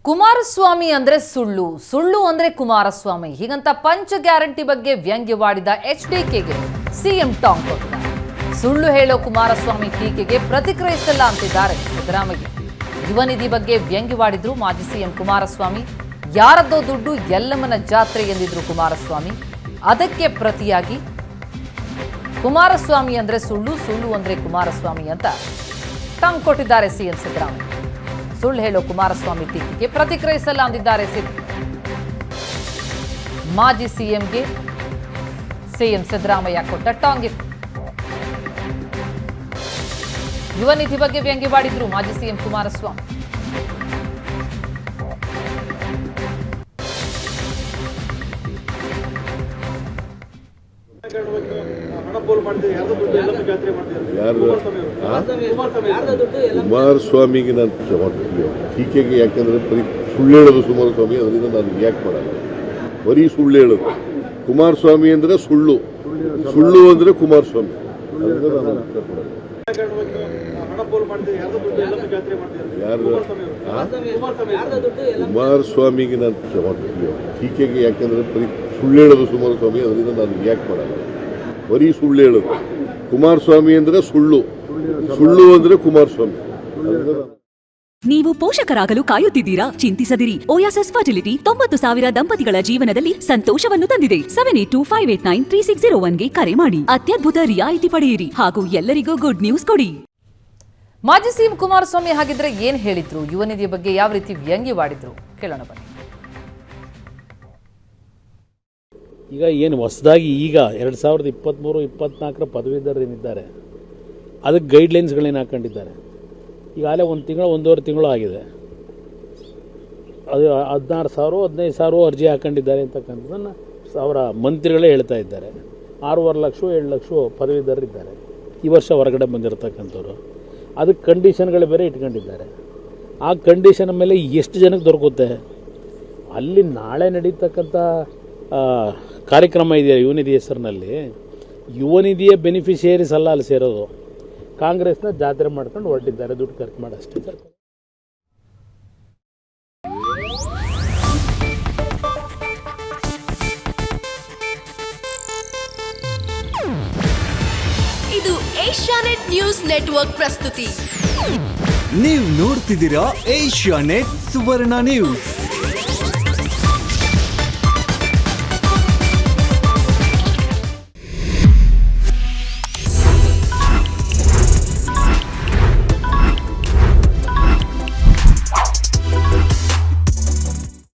ಕುಮಾರಸ್ವಾಮಿ ಅಂದ್ರೆ ಸುಳ್ಳು, ಸುಳ್ಳು ಅಂದ್ರೆ ಕುಮಾರಸ್ವಾಮಿ, ಹೀಗಂತ ಪಂಚ ಗ್ಯಾರಂಟಿ ಬಗ್ಗೆ ವ್ಯಂಗ್ಯವಾಡಿದ ಎಚ್ಡಿಕೆಗೆ ಸಿಎಂ ಟಾಂಗ್ ಕೊಟ್ಟಿದ್ದಾರೆ. ಸುಳ್ಳು ಹೇಳೋ ಕುಮಾರಸ್ವಾಮಿ ಟೀಕೆಗೆ ಪ್ರತಿಕ್ರಿಯಿಸಲ್ಲ ಅಂತಿದ್ದಾರೆ ಸಿದ್ದರಾಮಯ್ಯ. ಯುವ ನಿಧಿ ಬಗ್ಗೆ ವ್ಯಂಗ್ಯವಾಡಿದ್ರು ಮಾಜಿ ಸಿಎಂ ಕುಮಾರಸ್ವಾಮಿ. ಯಾರದ್ದೋ ದುಡ್ಡು ಎಲ್ಲಮ್ಮನ ಜಾತ್ರೆ ಎಂದಿದ್ರು ಕುಮಾರಸ್ವಾಮಿ. ಅದಕ್ಕೆ ಪ್ರತಿಯಾಗಿ ಕುಮಾರಸ್ವಾಮಿ ಅಂದ್ರೆ ಸುಳ್ಳು, ಸುಳ್ಳು ಅಂದ್ರೆ ಕುಮಾರಸ್ವಾಮಿ ಅಂತ ಟಾಂಗ್ ಕೊಟ್ಟಿದ್ದಾರೆ ಸಿಎಂ ಸಿದ್ದರಾಮಯ್ಯ. ಸುಳ್ಳು ಹೇಳೋ ಕುಮಾರಸ್ವಾಮಿ ಟೀಕೆಗೆ ಪ್ರತಿಕ್ರಿಯಿಸಲ್ಲ ಅಂದಿದ್ದಾರೆ ಸಿದ್ದು. ಮಾಜಿ ಸಿಎಂಗೆ ಸಿಎಂ ಸಿದ್ದರಾಮಯ್ಯ ಕೊಟ್ಟ ಟಾಂಗ್ ಇದು. ಯುವ ನಿಧಿ ಬಗ್ಗೆ ವ್ಯಂಗ್ಯವಾಡಿದ್ರು ಮಾಜಿ ಸಿಎಂ ಕುಮಾರಸ್ವಾಮಿ. ಕುಮಾರಸ್ವಾಮಿಗೆ ನಾನು ಟೀಕೆಗೆ ಯಾಕಂದ್ರೆ ಸುಳ್ಳು ಹೇಳೋದು ಕುಮಾರಸ್ವಾಮಿ, ಅದರಿಂದ ನಾನು ಯಾಕೆ ಮಾಡಲ್ಲ. ಬರೀ ಸುಳ್ಳು ಹೇಳೋದು. ಕುಮಾರಸ್ವಾಮಿ ಅಂದ್ರೆ ಸುಳ್ಳು, ಸುಳ್ಳು ಅಂದ್ರೆ ಕುಮಾರಸ್ವಾಮಿ, ಅದರಿಂದ ನಾನು ಉತ್ತರ ಕೊಡಲ್ಲ. ಕುಮಾರಸ್ವಾಮಿಗೆ ನಾನು ಟೀಕೆಗೆ ಯಾಕಂದ್ರೆ ಸುಳ್ಳು ಹೇಳೋದು ಕುಮಾರಸ್ವಾಮಿ, ಅದರಿಂದ ನಾನು ಯಾಕೆ ಮಾಡಲ್ಲ. ಬರೀ ಸುಳ್ಳು ಹೇಳೋದು. ಕುಮಾರಸ್ವಾಮಿ ಅಂದ್ರೆ ಸುಳ್ಳು, ಸುಳ್ಳು ಅಂದ್ರೆ ಕುಮಾರಸ್ವಾಮಿ. ನೀವು ಪೋಷಕರಾಗಲು ಕಾಯುತ್ತಿದ್ದೀರಾ? ಚಿಂತಿಸದಿರಿ. ಓಯಾಸಿಸ್ ಫರ್ಟಿಲಿಟಿ 90,000 ದಂಪತಿಗಳ ಜೀವನದಲ್ಲಿ ಸಂತೋಷವನ್ನು ತಂದಿದೆ. 7825893601ಗೆ ಕರೆ ಮಾಡಿ. ಅತ್ಯದ್ಭುತ ರಿಯಾಯಿತಿ ಪಡೆಯಿರಿ ಹಾಗೂ ಎಲ್ಲರಿಗೂ ಗುಡ್ ನ್ಯೂಸ್ ಕೊಡಿ. ಮಾಜಿ ಸಿಎಂ ಕುಮಾರಸ್ವಾಮಿ ಹಾಗಿದ್ರೆ ಏನ್ ಹೇಳಿದ್ರು? ಯುವ ನಿಧಿಯ ಬಗ್ಗೆ ಯಾವ ರೀತಿ ವ್ಯಂಗ್ಯವಾಡಿದ್ರು ಕೇಳೋಣ ಬನ್ನಿ. ಈಗ ಏನು ಹೊಸದಾಗಿ ಈಗ 2023-24 ಪದವೀಧರರೇನಿದ್ದಾರೆ ಅದಕ್ಕೆ ಗೈಡ್ಲೈನ್ಸ್ಗಳೇನು ಹಾಕೊಂಡಿದ್ದಾರೆ. ಈಗಾಗಲೇ ಒಂದೂವರೆ ತಿಂಗಳು ಆಗಿದೆ. ಅದು 16,000 15,000 ಅರ್ಜಿ ಹಾಕೊಂಡಿದ್ದಾರೆ ಅಂತಕ್ಕಂಥದ್ದನ್ನು ಅವರ ಮಂತ್ರಿಗಳೇ ಹೇಳ್ತಾ ಇದ್ದಾರೆ. 6.5 ಲಕ್ಷ 7 ಲಕ್ಷ ಪದವೀಧರರಿದ್ದಾರೆ ಈ ವರ್ಷ ಹೊರಗಡೆ ಬಂದಿರತಕ್ಕಂಥವ್ರು. ಅದಕ್ಕೆ ಕಂಡೀಷನ್ಗಳು ಬೇರೆ ಇಟ್ಕೊಂಡಿದ್ದಾರೆ. ಆ ಕಂಡೀಷನ್ ಮೇಲೆ ಎಷ್ಟು ಜನಕ್ಕೆ ದೊರಕುತ್ತೆ? ಅಲ್ಲಿ ನಾಳೆ ನಡೀತಕ್ಕಂಥ ಕಾರ್ಯಕ್ರಮ ಇದೆಯಾ ಯುವ ನಿಧಿ ಹೆಸರಿನಲ್ಲಿ, ಯುವ ನಿಧಿಯ ಬೆನಿಫಿಷಿಯರೀಸ್ ಅಲ್ಲ ಅಲ್ಲಿ ಸೇರೋದು. ಕಾಂಗ್ರೆಸ್ನ ಜಾತ್ರೆ ಮಾಡ್ಕೊಂಡು ಹೊರಟಿದ್ದಾರೆ ದುಡ್ಡು ಖರ್ಚು ಮಾಡಷ್ಟೇ. ಇದು ಏಷ್ಯಾನೆಟ್ ನ್ಯೂಸ್ ನೆಟ್ವರ್ಕ್ ಪ್ರಸ್ತುತಿ. ನೀವು ನೋಡ್ತಿದ್ದೀರಾ ಏಷ್ಯಾನೆಟ್ ಸುವರ್ಣ ನ್ಯೂಸ್.